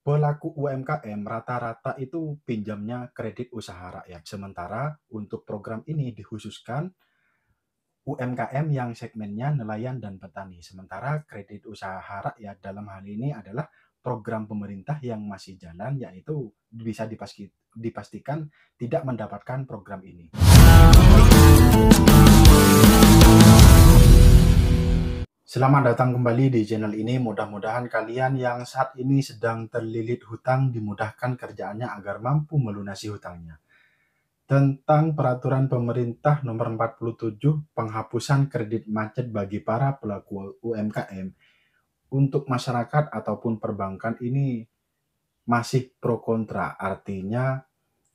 Pelaku UMKM rata-rata itu pinjamnya kredit usaha rakyat. Sementara untuk program ini dikhususkan UMKM yang segmennya nelayan dan petani. Sementara kredit usaha rakyat dalam hal ini adalah program pemerintah yang masih jalan, yaitu bisa dipastikan tidak mendapatkan program ini. Selamat datang kembali di channel ini. Mudah-mudahan kalian yang saat ini sedang terlilit hutang dimudahkan kerjaannya agar mampu melunasi hutangnya. Tentang peraturan pemerintah nomor 47 penghapusan kredit macet bagi para pelaku UMKM untuk masyarakat ataupun perbankan ini masih pro kontra. Artinya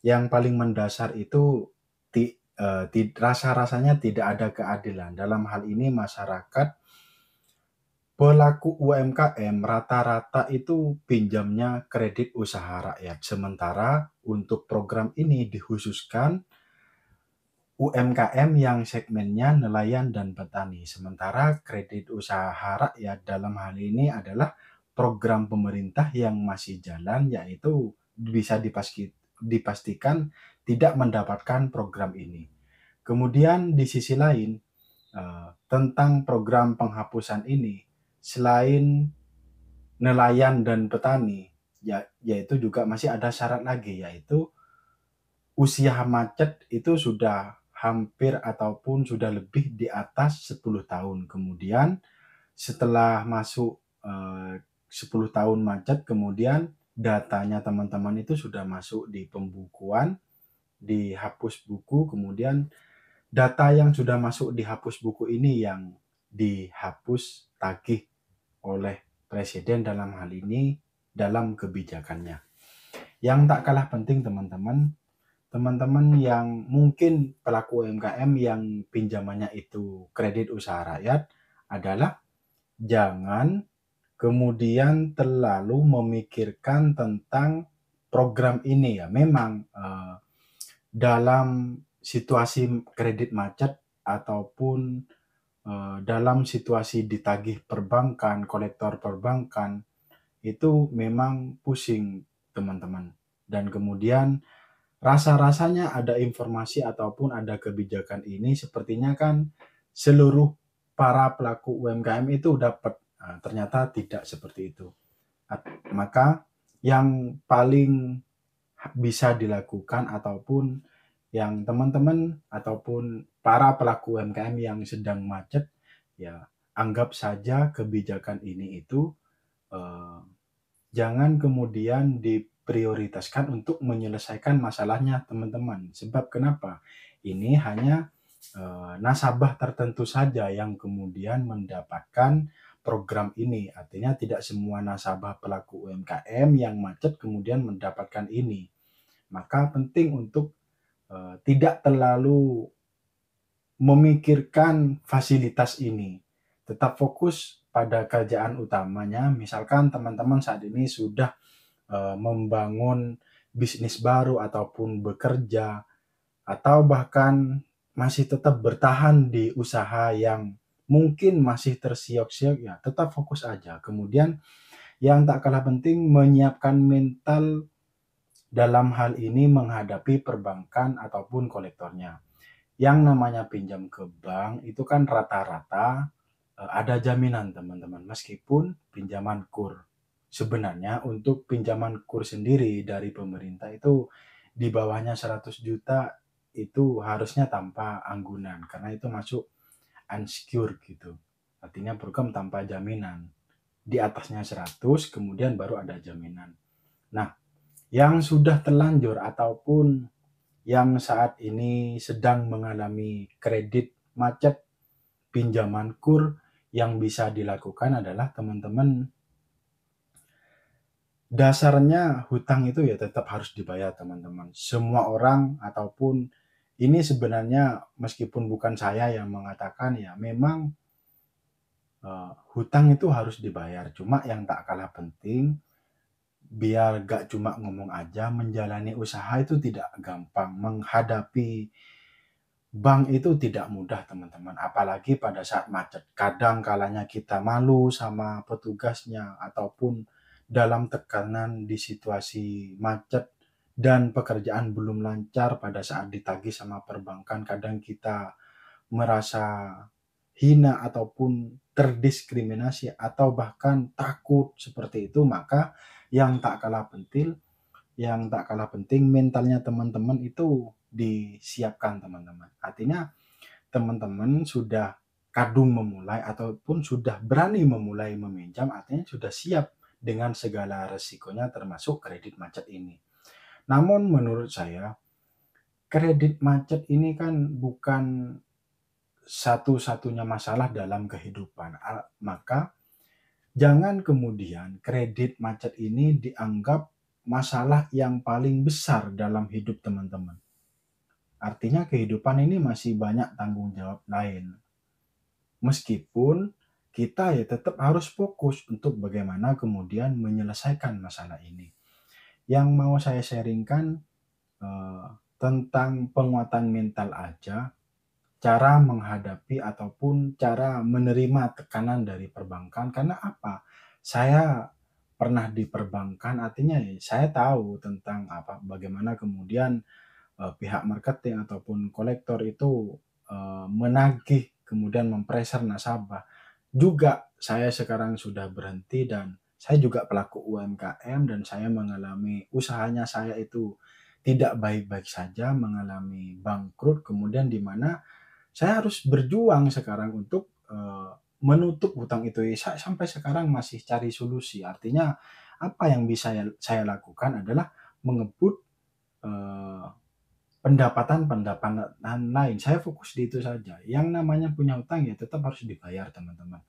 yang paling mendasar itu rasa-rasanya tidak ada keadilan. Dalam hal ini masyarakat pelaku UMKM rata-rata itu pinjamnya kredit usaha rakyat. Sementara untuk program ini dikhususkan UMKM yang segmennya nelayan dan petani. Sementara kredit usaha rakyat dalam hal ini adalah program pemerintah yang masih jalan, yaitu bisa dipastikan tidak mendapatkan program ini. Kemudian di sisi lain, tentang program penghapusan ini, selain nelayan dan petani, yaitu juga masih ada syarat lagi, yaitu usia macet itu sudah hampir ataupun sudah lebih di atas 10 tahun. Kemudian setelah masuk 10 tahun macet, kemudian datanya teman-teman itu sudah masuk di pembukuan, dihapus buku, kemudian data yang sudah masuk di hapus buku ini yang dihapus tagih oleh presiden dalam hal ini dalam kebijakannya. Yang tak kalah penting teman-teman yang mungkin pelaku UMKM yang pinjamannya itu kredit usaha rakyat adalah jangan kemudian terlalu memikirkan tentang program ini ya. Memang dalam situasi kredit macet ataupun dalam situasi ditagih perbankan, kolektor perbankan, itu memang pusing teman-teman. Dan kemudian rasa-rasanya ada informasi ataupun ada kebijakan ini sepertinya kan seluruh para pelaku UMKM itu dapat. Nah, ternyata tidak seperti itu. Maka yang paling bisa dilakukan ataupun yang teman-teman ataupun para pelaku UMKM yang sedang macet, ya anggap saja kebijakan ini itu eh, jangan kemudian diprioritaskan untuk menyelesaikan masalahnya teman-teman. Sebab kenapa? Ini hanya nasabah tertentu saja yang kemudian mendapatkan program ini. Artinya tidak semua nasabah pelaku UMKM yang macet kemudian mendapatkan ini. Maka penting untuk tidak terlalu memikirkan fasilitas ini. Tetap fokus pada kerjaan utamanya. Misalkan teman-teman saat ini sudah membangun bisnis baru ataupun bekerja atau bahkan masih tetap bertahan di usaha yang mungkin masih tersiok-siok, ya tetap fokus aja. Kemudian yang tak kalah penting menyiapkan mental dalam hal ini menghadapi perbankan ataupun kolektornya. Yang namanya pinjam ke bank itu kan rata-rata ada jaminan teman-teman, meskipun pinjaman kur. Sebenarnya untuk pinjaman kur sendiri dari pemerintah itu di bawahnya 100 juta itu harusnya tanpa anggunan karena itu masuk unsecured gitu. Artinya program tanpa jaminan. Di atasnya 100 kemudian baru ada jaminan. Nah, yang sudah terlanjur ataupun yang saat ini sedang mengalami kredit macet pinjaman kur, yang bisa dilakukan adalah teman-teman dasarnya hutang itu ya tetap harus dibayar teman-teman. Semua orang ataupun ini sebenarnya meskipun bukan saya yang mengatakan, ya memang hutang itu harus dibayar. Cuma yang tak kalah penting biar gak cuma ngomong aja, menjalani usaha itu tidak gampang. Menghadapi bank itu tidak mudah teman-teman, apalagi pada saat macet. Kadang kalanya kita malu sama petugasnya ataupun dalam tekanan di situasi macet dan pekerjaan belum lancar pada saat ditagih sama perbankan, kadang kita merasa hina ataupun terdiskriminasi atau bahkan takut seperti itu, maka yang tak kalah penting mentalnya teman-teman itu disiapkan teman-teman. Artinya teman-teman sudah kadung memulai ataupun sudah berani memulai meminjam, artinya sudah siap dengan segala resikonya termasuk kredit macet ini. Namun menurut saya, kredit macet ini kan bukan satu-satunya masalah dalam kehidupan. Maka jangan kemudian kredit macet ini dianggap masalah yang paling besar dalam hidup teman-teman. Artinya kehidupan ini masih banyak tanggung jawab lain. Meskipun kita ya tetap harus fokus untuk bagaimana kemudian menyelesaikan masalah ini. Yang mau saya sharingkan eh, tentang penguatan mental aja, cara menghadapi ataupun cara menerima tekanan dari perbankan. Karena apa? Saya pernah di perbankan, artinya ya saya tahu tentang apa bagaimana kemudian pihak marketing ataupun kolektor itu menagih kemudian mempressure nasabah. Juga saya sekarang sudah berhenti dan saya juga pelaku UMKM dan saya mengalami usahanya saya itu tidak baik-baik saja, mengalami bangkrut, kemudian di mana saya harus berjuang sekarang untuk menutup hutang itu. Saya sampai sekarang masih cari solusi. Artinya apa yang bisa saya lakukan adalah mengebut eh, pendapatan-pendapatan lain. Saya fokus di itu saja. Yang namanya punya hutang ya tetap harus dibayar, teman-teman.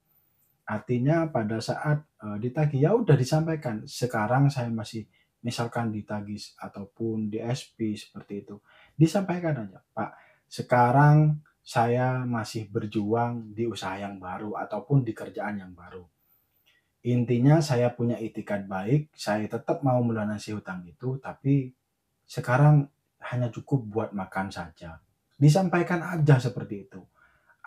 Artinya pada saat ditagih ya udah disampaikan. Sekarang saya masih misalkan ditagih ataupun di SP seperti itu. Disampaikan aja, Pak, sekarang saya masih berjuang di usaha yang baru ataupun di kerjaan yang baru. Intinya saya punya itikat baik, saya tetap mau melunasi hutang itu, tapi sekarang hanya cukup buat makan saja. Disampaikan aja seperti itu.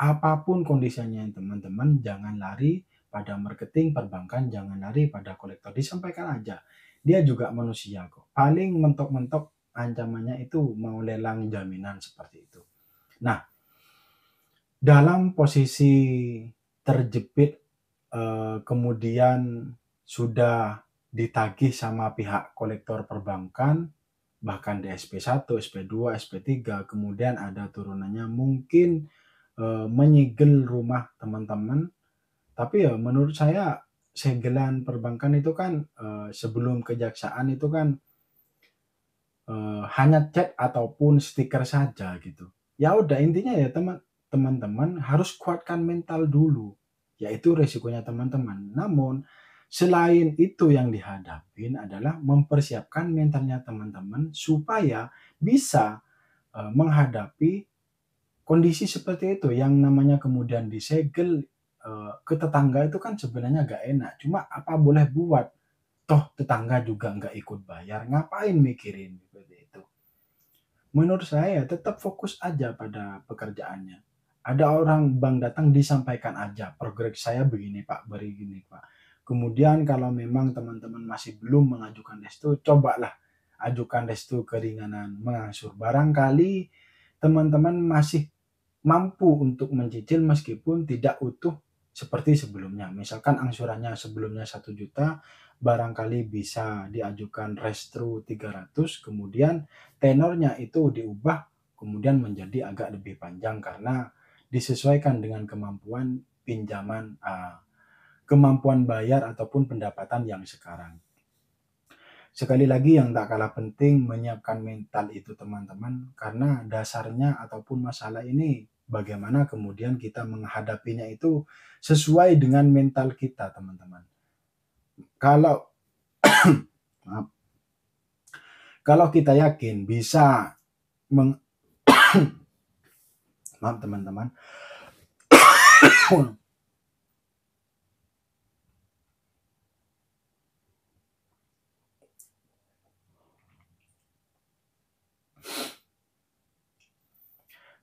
Apapun kondisinya teman-teman, jangan lari pada marketing perbankan, jangan lari pada kolektor. Disampaikan aja. Dia juga manusia kok. Paling mentok-mentok ancamannya itu mau lelang jaminan seperti itu. Nah, dalam posisi terjepit kemudian sudah ditagih sama pihak kolektor perbankan, bahkan di SP1, SP2, SP3, kemudian ada turunannya mungkin menyegel rumah teman-teman. Tapi ya menurut saya segelan perbankan itu kan sebelum kejaksaan itu kan hanya chat ataupun stiker saja gitu. Ya udah intinya ya teman-teman harus kuatkan mental dulu, yaitu resikonya teman-teman. Namun selain itu yang dihadapin adalah mempersiapkan mentalnya teman-teman supaya bisa menghadapi kondisi seperti itu yang namanya kemudian disegel ke tetangga itu kan sebenarnya gak enak. Cuma apa boleh buat, toh tetangga juga nggak ikut bayar, ngapain mikirin seperti itu. Menurut saya tetap fokus aja pada pekerjaannya. Ada orang bank datang disampaikan aja, progres saya begini Pak, begini Pak. Kemudian kalau memang teman-teman masih belum mengajukan restu, cobalah ajukan restu keringanan mengangsur. Barangkali teman-teman masih mampu untuk mencicil meskipun tidak utuh seperti sebelumnya. Misalkan angsurannya sebelumnya 1 juta, barangkali bisa diajukan restru 300, kemudian tenornya itu diubah kemudian menjadi agak lebih panjang karena disesuaikan dengan kemampuan pinjaman, kemampuan bayar ataupun pendapatan yang sekarang. Sekali lagi yang tak kalah penting menyiapkan mental itu teman-teman, karena dasarnya ataupun masalah ini bagaimana kemudian kita menghadapinya itu sesuai dengan mental kita teman-teman. Kalau maaf, kalau kita yakin bisa maaf teman-teman.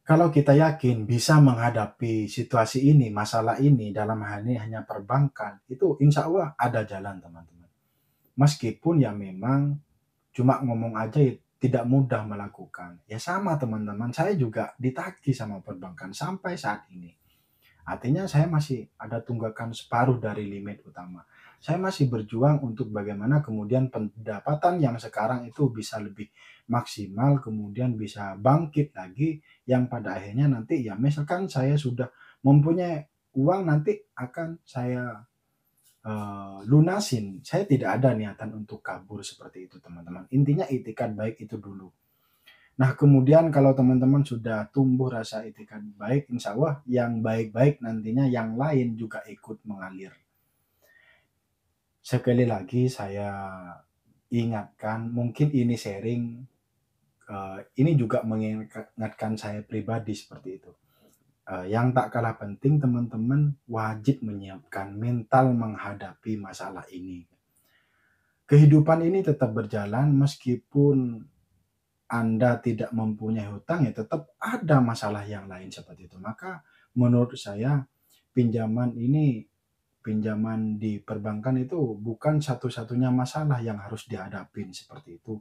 Kalau kita yakin bisa menghadapi situasi ini, masalah ini dalam hal ini hanya perbankan, itu insya Allah ada jalan teman-teman. Meskipun ya memang cuma ngomong aja ya tidak mudah melakukan. Ya sama teman-teman, saya juga ditagih sama perbankan sampai saat ini. Artinya saya masih ada tunggakan separuh dari limit utama. Saya masih berjuang untuk bagaimana kemudian pendapatan yang sekarang itu bisa lebih maksimal, kemudian bisa bangkit lagi, yang pada akhirnya nanti ya misalkan saya sudah mempunyai uang nanti akan saya lunasin. Saya tidak ada niatan untuk kabur seperti itu teman-teman. Intinya itikad baik itu dulu. Nah, kemudian kalau teman-teman sudah tumbuh rasa itikat baik, insya Allah yang baik-baik nantinya yang lain juga ikut mengalir. Sekali lagi saya ingatkan, mungkin ini sharing, ini juga mengingatkan saya pribadi seperti itu. Yang tak kalah penting teman-teman wajib menyiapkan mental menghadapi masalah ini. Kehidupan ini tetap berjalan meskipun Anda tidak mempunyai hutang, ya tetap ada masalah yang lain seperti itu. Maka menurut saya pinjaman di perbankan itu bukan satu-satunya masalah yang harus dihadapin seperti itu.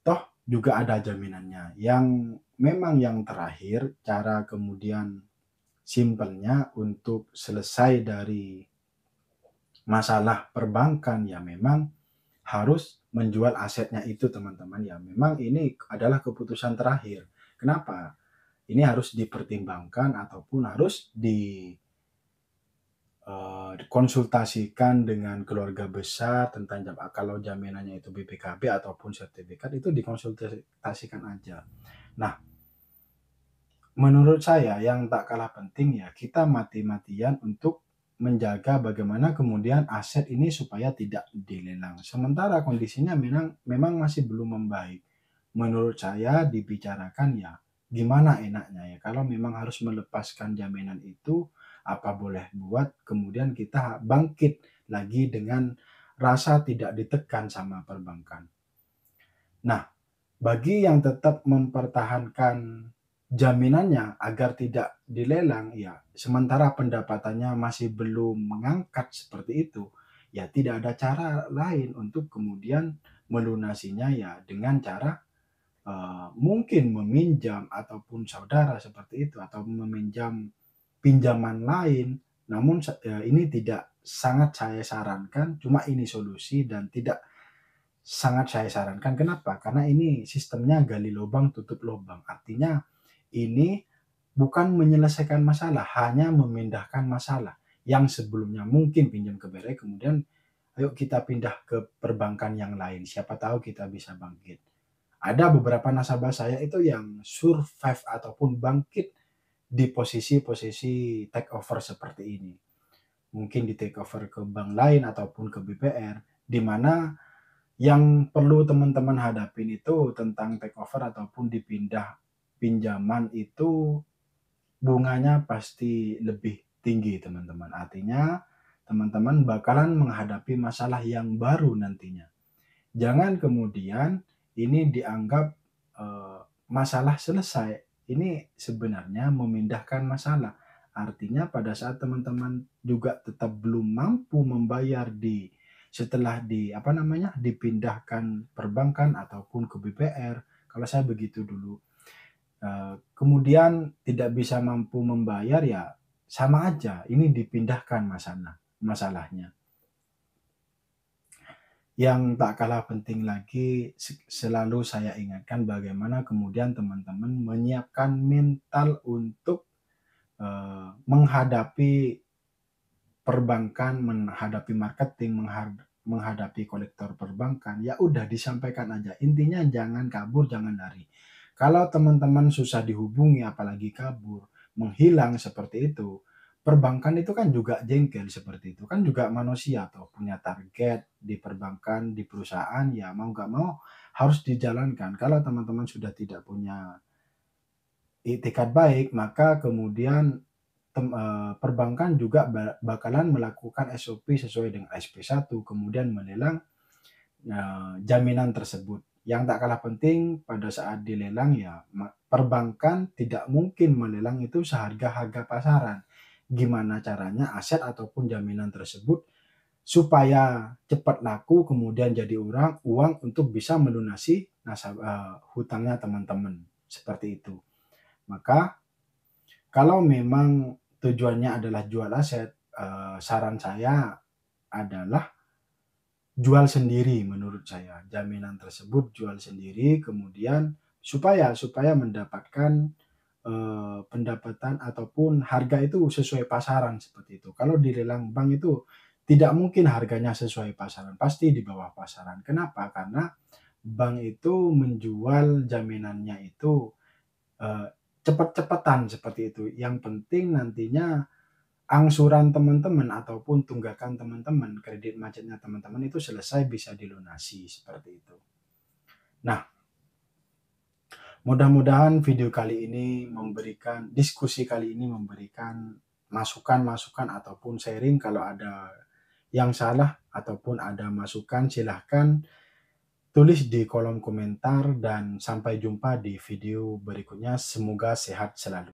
Toh juga ada jaminannya. Yang memang yang terakhir cara kemudian simpelnya untuk selesai dari masalah perbankan ya memang harus menjual asetnya itu teman-teman ya. Memang ini adalah keputusan terakhir. Kenapa? Ini harus dipertimbangkan ataupun harus dikonsultasikan dengan keluarga besar tentang kalau jaminannya itu BPKB ataupun sertifikat itu dikonsultasikan aja. Nah, menurut saya yang tak kalah penting ya kita mati-matian untuk menjaga bagaimana kemudian aset ini supaya tidak dilelang. Sementara kondisinya memang masih belum membaik. Menurut saya dibicarakan ya gimana enaknya ya kalau memang harus melepaskan jaminan itu apa boleh buat kemudian kita bangkit lagi dengan rasa tidak ditekan sama perbankan. Nah, bagi yang tetap mempertahankan jaminannya agar tidak dilelang, ya sementara pendapatannya masih belum mengangkat seperti itu, ya tidak ada cara lain untuk kemudian melunasinya ya dengan cara mungkin meminjam ataupun saudara seperti itu atau meminjam pinjaman lain. Namun ini tidak sangat saya sarankan, cuma ini solusi dan tidak sangat saya sarankan. Kenapa? Karena ini sistemnya gali lubang tutup lubang. Artinya ini bukan menyelesaikan masalah, hanya memindahkan masalah yang sebelumnya mungkin pinjam ke BRI, kemudian ayo kita pindah ke perbankan yang lain. Siapa tahu kita bisa bangkit. Ada beberapa nasabah saya itu yang survive ataupun bangkit di posisi-posisi take over seperti ini. Mungkin di take over ke bank lain ataupun ke BPR, di mana yang perlu teman-teman hadapin itu tentang take over ataupun dipindah pinjaman itu bunganya pasti lebih tinggi teman-teman. Artinya teman-teman bakalan menghadapi masalah yang baru nantinya. Jangan kemudian ini dianggap masalah selesai. Ini sebenarnya memindahkan masalah. Artinya pada saat teman-teman juga tetap belum mampu membayar setelah dipindahkan perbankan ataupun ke BPR. Kalau saya begitu dulu. Kemudian tidak bisa mampu membayar ya sama aja. Ini dipindahkan masalahnya. Yang tak kalah penting lagi selalu saya ingatkan bagaimana kemudian teman-teman menyiapkan mental untuk menghadapi perbankan, menghadapi marketing, menghadapi kolektor perbankan. Ya udah disampaikan aja. Intinya jangan kabur, jangan lari. Kalau teman-teman susah dihubungi apalagi kabur, menghilang seperti itu, perbankan itu kan juga jengkel seperti itu. Kan juga manusia atau punya target di perbankan, di perusahaan, ya mau nggak mau harus dijalankan. Kalau teman-teman sudah tidak punya itikat baik, maka kemudian perbankan juga bakalan melakukan SOP sesuai dengan SP1, kemudian melelang jaminan tersebut. Yang tak kalah penting pada saat dilelang ya perbankan tidak mungkin melelang itu seharga harga pasaran. Gimana caranya aset ataupun jaminan tersebut supaya cepat laku kemudian jadi uang untuk bisa melunasi hutangnya teman-teman, seperti itu. Maka kalau memang tujuannya adalah jual aset, saran saya adalah jual sendiri menurut saya. Jaminan tersebut jual sendiri kemudian supaya supaya mendapatkan, pendapatan ataupun harga itu sesuai pasaran seperti itu. Kalau di lelang bank itu tidak mungkin harganya sesuai pasaran, pasti di bawah pasaran. Kenapa? Karena bank itu menjual jaminannya itu, eee, cepet-cepetan seperti itu. Yang penting nantinya angsuran teman-teman ataupun tunggakan teman-teman, kredit macetnya teman-teman itu selesai bisa dilunasi, seperti itu. Nah, mudah-mudahan diskusi kali ini memberikan masukan-masukan ataupun sharing. Kalau ada yang salah ataupun ada masukan silahkan tulis di kolom komentar dan sampai jumpa di video berikutnya. Semoga sehat selalu.